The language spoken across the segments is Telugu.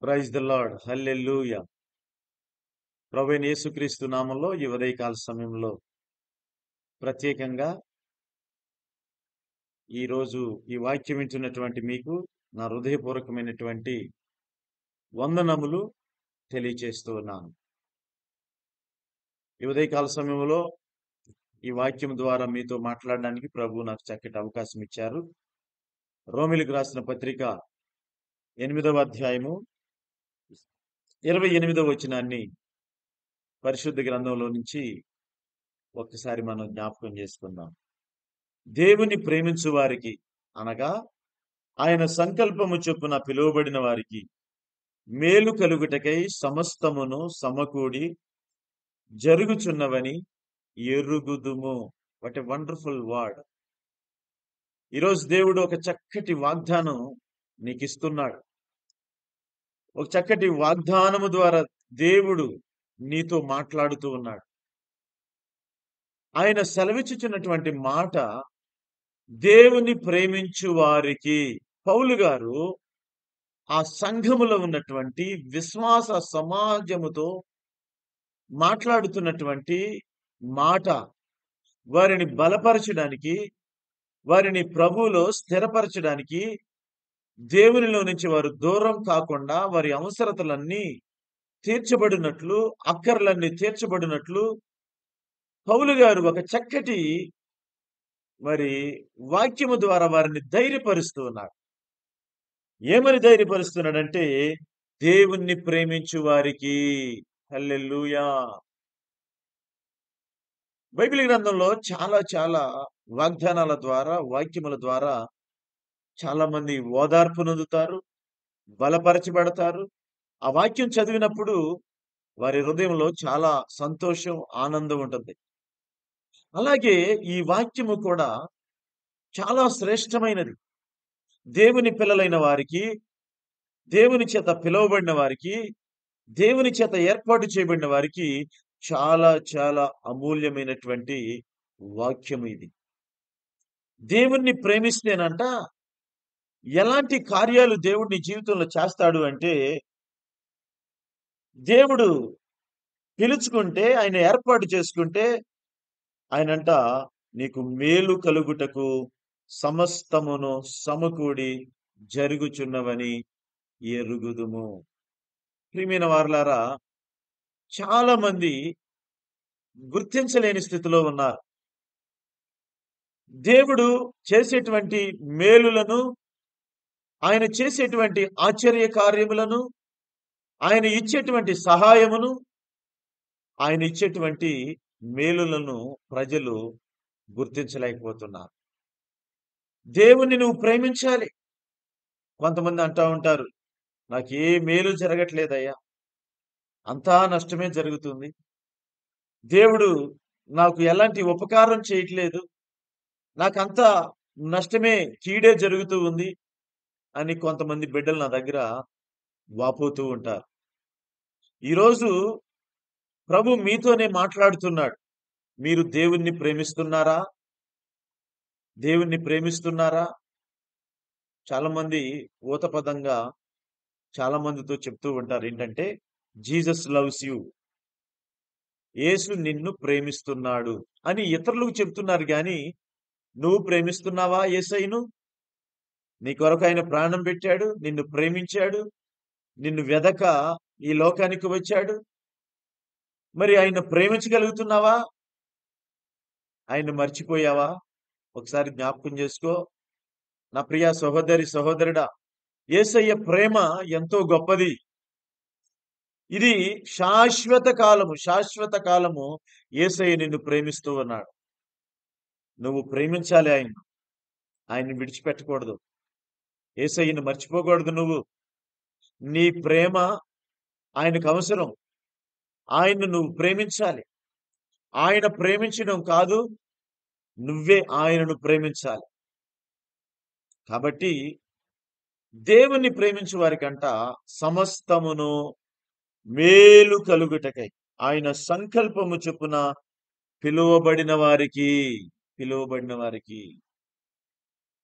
Praise the lord. హల్లెలూయా. ప్రభువైన యేసుక్రీస్తు నామంలో ఈ ఉదయకాల సమయంలో ప్రత్యేకంగా ఈరోజు ఈ వాక్యం వింటున్నటువంటి మీకు నా హృదయపూర్వకమైనటువంటి వందనములు తెలియచేస్తూ ఉన్నాను. ఈ ఉదయకాల సమయంలో ఈ వాక్యం ద్వారా మీతో మాట్లాడడానికి ప్రభువు నాకు చక్కటి అవకాశం ఇచ్చారు. రోమిలికి రాసిన పత్రిక 8వ అధ్యాయము 28వ వచనాన్ని పరిశుద్ధ గ్రంథంలో నుంచి ఒక్కసారి మనం జ్ఞాపకం చేసుకుందాం. దేవుని ప్రేమించు వారికి అనగా ఆయన సంకల్పము చొప్పున పిలువబడిన వారికి మేలు కలుగుటకై సమస్తమును సమకూడి జరుగుచున్నవని ఎరుగుదుము. What a wonderful word. ఈరోజు దేవుడు ఒక చక్కటి వాగ్దానం నీకు ఇస్తున్నాడు. ఒక చక్కటి వాగ్దానము ద్వారా దేవుడు నీతో మాట్లాడుతూ ఉన్నాడు. ఆయన సెలవిచ్చుచున్నటువంటి మాట దేవుని ప్రేమించు వారికి. పౌలు గారు ఆ సంఘములో ఉన్నటువంటి విశ్వాస సమాజముతో మాట్లాడుతున్నటువంటి మాట వారిని బలపరచడానికి, వారిని ప్రభువులో స్థిరపరచడానికి, దేవునిలో నుంచి వారు దూరం కాకుండా వారి అవసరతలన్నీ తీర్చబడినట్లు, అక్కర్లన్నీ తీర్చబడినట్లు పౌలు గారు ఒక చక్కటి వాక్యము ద్వారా వారిని ధైర్యపరుస్తూ ఉన్నారు. ఏమని ధైర్యపరుస్తున్నాడంటే దేవుణ్ణి ప్రేమించు వారికి. హల్లెలూయా. బైబిల్ గ్రంథంలో చాలా వాగ్దానాల ద్వారా, వాక్యముల ద్వారా చాలా మంది ఓదార్పు నొందుతారు, బలపరచబడతారు. ఆ వాక్యం చదివినప్పుడు వారి హృదయంలో చాలా సంతోషం, ఆనందం ఉంటుంది. అలాగే ఈ వాక్యము కూడా చాలా శ్రేష్టమైనది. దేవుని పిల్లలైన వారికి, దేవుని చేత పిలువబడిన వారికి, దేవుని చేత ఏర్పాటు చేయబడిన వారికి చాలా అమూల్యమైనటువంటి వాక్యం ఇది. దేవుణ్ణి ప్రేమిస్తేనంట ఎలాంటి కార్యాలు దేవుడు నీ జీవితంలో చేస్తాడు అంటే, దేవుడు పిలుచుకుంటే, ఆయన ఏర్పాటు చేసుకుంటే ఆయనంట నీకు మేలు కలుగుటకు సమస్తమును సమకూడి జరుగుచున్నవని ఎరుగుదుము. ప్రియమైన వారలారా, చాలా మంది గుర్తించలేని స్థితిలో ఉన్నారు. దేవుడు చేసేటువంటి మేలులను, ఆయన చేసేటువంటి ఆశ్చర్య కార్యములను, ఆయన ఇచ్చేటువంటి సహాయమును, ఆయన ఇచ్చేటువంటి మేలులను ప్రజలు గుర్తించలేకపోతున్నారు. దేవుణ్ణి నువ్వు ప్రేమించాలి. కొంతమంది అంటా ఉంటారు, నాకు ఏ మేలు జరగట్లేదయ్యా, అంతా నష్టమే జరుగుతుంది, దేవుడు నాకు ఎలాంటి ఉపకారం చేయట్లేదు, నాకంతా నష్టమే, కీడే జరుగుతూ ఉంది అని కొంతమంది బిడ్డలు నా దగ్గర వాపోతూ ఉంటారు. ఈరోజు ప్రభు మీతోనే మాట్లాడుతున్నాడు. మీరు దేవుణ్ణి ప్రేమిస్తున్నారా? దేవుణ్ణి ప్రేమిస్తున్నారా? చాలా మంది ఊతపదంగా చాలా మందితో చెప్తూ ఉంటారు ఏంటంటే, జీసస్ లవ్స్ యూ, యేసు నిన్ను ప్రేమిస్తున్నాడు అని ఇతరులకు చెప్తున్నారు. గాని నువ్వు ప్రేమిస్తున్నావా యేసయ్యను? నీ కొరకు ఆయన ప్రాణం పెట్టాడు, నిన్ను ప్రేమించాడు, నిన్ను వెదక ఈ లోకానికి వచ్చాడు. మరి ఆయన ప్రేమించగలుగుతున్నావా? ఆయన మర్చిపోయావా? ఒకసారి జ్ఞాపకం చేసుకో. నా ప్రియ సహోదరి, సహోదరుడా, యేసయ్య ప్రేమ ఎంతో గొప్పది. ఇది శాశ్వత కాలము యేసయ్య నిన్ను ప్రేమిస్తూ ఉన్నాడు. నువ్వు ప్రేమించాలి ఆయన్ని. ఆయన్ని విడిచిపెట్టకూడదు. యేసయ్యను మర్చిపోకూడదు. నువ్వు నీ ప్రేమ ఆయనకు అవసరం. ఆయన్ను నువ్వు ప్రేమించాలి. ఆయన ప్రేమించడం కాదు, నువ్వే ఆయనను ప్రేమించాలి. కాబట్టి దేవుణ్ణి ప్రేమించు వారికంట సమస్తమును మేలు కలుగుటకై ఆయన సంకల్పము చొప్పున పిలువబడిన వారికి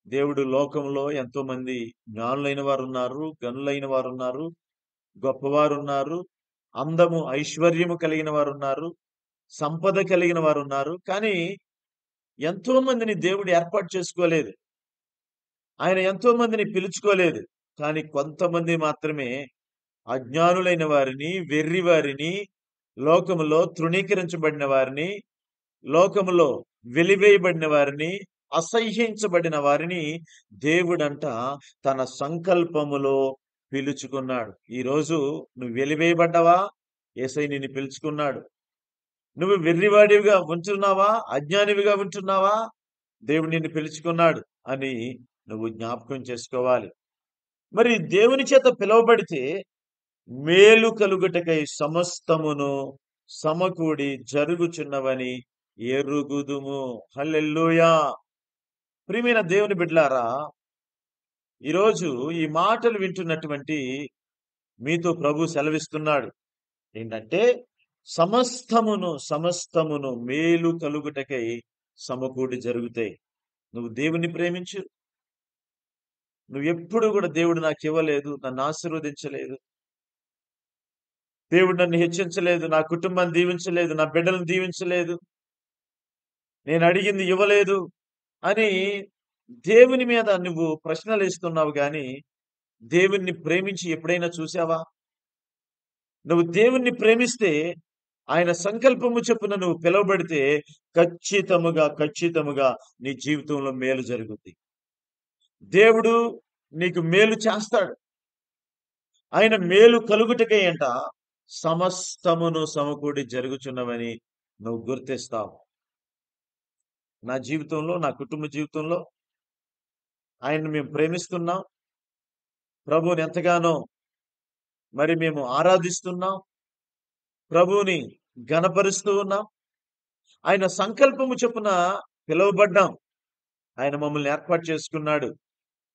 దేవుడు లోకంలో ఎంతో మంది జ్ఞానులైన వారు ఉన్నారు, గనులైన వారు ఉన్నారు, గొప్పవారు ఉన్నారు, అందము ఐశ్వర్యము కలిగిన వారు ఉన్నారు, సంపద కలిగిన వారు ఉన్నారు. కానీ ఎంతో మందిని దేవుడు ఏర్పాటు చేసుకోలేదు. ఆయన ఎంతో మందిని పిలుచుకోలేదు. కానీ కొంతమంది మాత్రమే అజ్ఞానులైన వారిని, వెర్రి వారిని, లోకములో తృణీకరించబడిన వారిని, లోకములో వెలివేయబడిన వారిని, అసహ్యించబడిన వారిని దేవుడంట తన సంకల్పములో పిలుచుకున్నాడు. ఈరోజు నువ్వు వెలివేయబడ్డావా? యేసయ్య నిన్ను పిలుచుకున్నాడు. నువ్వు వెర్రివాడివిగా ఉంటున్నావా? అజ్ఞానివిగా ఉంటున్నావా? దేవుడు నిన్ను పిలుచుకున్నాడు అని నువ్వు జ్ఞాపకం చేసుకోవాలి. మరి దేవుని చేత పిలువబడితే మేలు కలుగుటకై సమస్తమును సమకూడి జరుగుచున్నవని ఎరుగుదుము. హల్లెలూయా. ప్రియమైన దేవుని బిడ్డలారా, ఈరోజు ఈ మాటలు వింటున్నటువంటి మీతో ప్రభు సెలవిస్తున్నాడు ఏంటంటే, సమస్తమును మేలు కలుగుటకై సమకూడి జరుగుతాయి. నువ్వు దేవుని ప్రేమించు. నువ్వు ఎప్పుడు కూడా దేవుడు నాకు ఇవ్వలేదు, నన్ను ఆశీర్వదించలేదు, దేవుడు నన్ను హెచ్చించలేదు, నా కుటుంబాన్ని దీవించలేదు, నా బిడ్డలను దీవించలేదు, నేను అడిగింది ఇవ్వలేదు అని దేవుని మీద నువ్వు ప్రశ్నలు వేస్తున్నావు. కానీ దేవుణ్ణి ప్రేమించి ఎప్పుడైనా చూసావా? నువ్వు దేవుణ్ణి ప్రేమిస్తే, ఆయన సంకల్పము చొప్పున నువ్వు పిలువబడితే ఖచ్చితముగా నీ జీవితంలో మేలు జరుగుద్ది. దేవుడు నీకు మేలు చేస్తాడు. ఆయన మేలు కలుగుటకే అంట సమస్తమును సమకూడి జరుగుచున్నవని నువ్వు గుర్తిస్తావు. నా జీవితంలో, నా కుటుంబ జీవితంలో ఆయన్ని మేము ప్రేమిస్తున్నాం. ప్రభువుని ఎంతగానో మరి మేము ఆరాధిస్తున్నాం. ప్రభువుని ఘనపరుస్తూ ఉన్నాం. ఆయన సంకల్పము చొప్పున పిలువబడ్డాం. ఆయన మమ్మల్ని ఏర్పాటు చేసుకున్నాడు.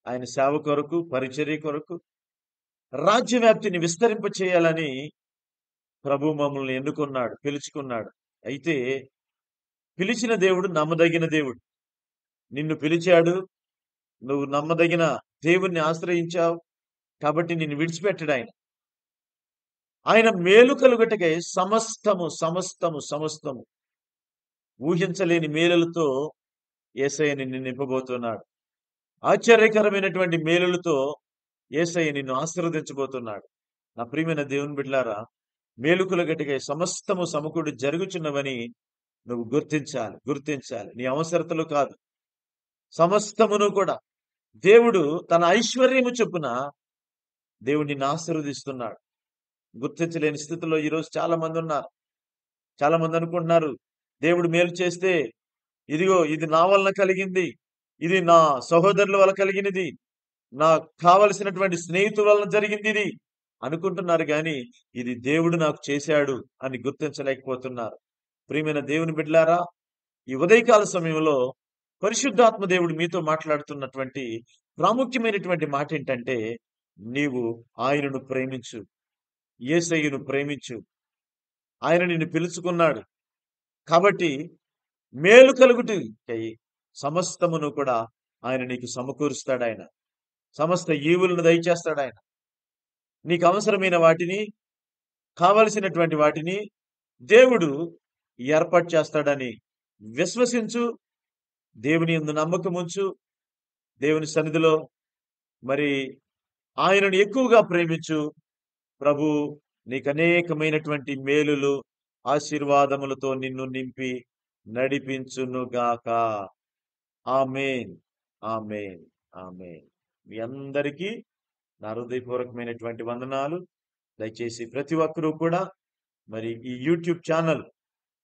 ఆయన సేవ కొరకు, పరిచర్య కొరకు, రాజ్యవ్యాప్తిని విస్తరింప చేయాలని ప్రభు మమ్మల్ని ఎన్నుకున్నాడు, పిలుచుకున్నాడు. అయితే పిలిచిన దేవుడు నమ్మదగిన దేవుడు. నిన్ను పిలిచాడు, నువ్వు నమ్మదగిన దేవుణ్ణి ఆశ్రయించావు కాబట్టి నిన్ను విడిచిపెట్టడు ఆయన. ఆయన మేలు కలుగుటకై సమస్తము ఊహించలేని మేలులతో యేసయ్య నిన్ను నింపబోతున్నాడు. ఆశ్చర్యకరమైనటువంటి మేలులతో యేసయ్య నిన్ను ఆశీర్వదించబోతున్నాడు. నా ప్రియమైన దేవుని బిడ్డలారా, మేలు కలుగుటకై సమస్తము సమకూడి జరుగుచున్నవని నువ్వు గుర్తించాలి. నీ అవసరతలు కాదు, సమస్తమును కూడా దేవుడు తన ఐశ్వర్యము చొప్పున దేవుడు నిన్ను ఆశీర్వదిస్తున్నాడు. గుర్తించలేని స్థితిలో ఈరోజు చాలా మంది ఉన్నారు. చాలా మంది అనుకుంటున్నారు, దేవుడు మేలు చేస్తే ఇదిగో ఇది నా వలన కలిగింది, ఇది నా సహోదరుల వల్ల కలిగినది, నాకు కావలసినటువంటి స్నేహితుల వలన జరిగింది ఇది అనుకుంటున్నారు. కానీ ఇది దేవుడు నాకు చేశాడు అని గుర్తించలేకపోతున్నారు. ప్రియమైన దేవుని బిడ్డలారా, ఈ ఉదయకాల సమయంలో పరిశుద్ధాత్మ దేవుడు మీతో మాట్లాడుతున్నటువంటి ప్రాముఖ్యమైనటువంటి మాట ఏంటంటే, నీవు ఆయనను ప్రేమించు, యేసయ్యను ప్రేమించు. ఆయన నిన్ను పిలుచుకున్నాడు కాబట్టి మేలు కలుగుటకై సమస్తమును కూడా ఆయన నీకు సమకూరుస్తాడు. ఆయన సమస్త ఈవులను దయచేస్తాడు. ఆయన నీకు అవసరమైన వాటిని, కావలసినటువంటి వాటిని దేవుడు ఏర్పాటు చేస్తాడని విశ్వసించు. దేవుని యందు నమ్మకం ఉంచు. దేవుని సన్నిధిలో మరి ఆయనను ఎక్కువగా ప్రేమించు. ప్రభు నీకు అనేకమైనటువంటి మేలులు, ఆశీర్వాదములతో నిన్ను నింపి నడిపించునుగాక. ఆమేన్, ఆమేన్, ఆమేన్. మీ అందరికీ నా హృదయపూర్వకమైనటువంటి వందనాలు. దయచేసి ప్రతి ఒక్కరూ కూడా మరి ఈ యూట్యూబ్ ఛానల్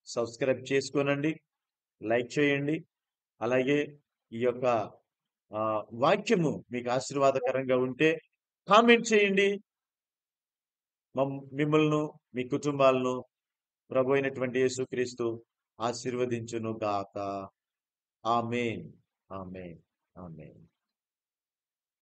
సబ్స్క్రైబ్ చేసుకోనండి, లైక్ చేయండి. అలాగే ఈ యొక్క వాక్యము మీకు ఆశీర్వాదకరంగా ఉంటే కామెంట్ చేయండి. మిమ్మల్ని, మీ కుటుంబాలను ప్రభు అయినటువంటి యేసుక్రీస్తు ఆశీర్వదించును గాక. ఆమేన్, ఆమేన్, ఆమేన్.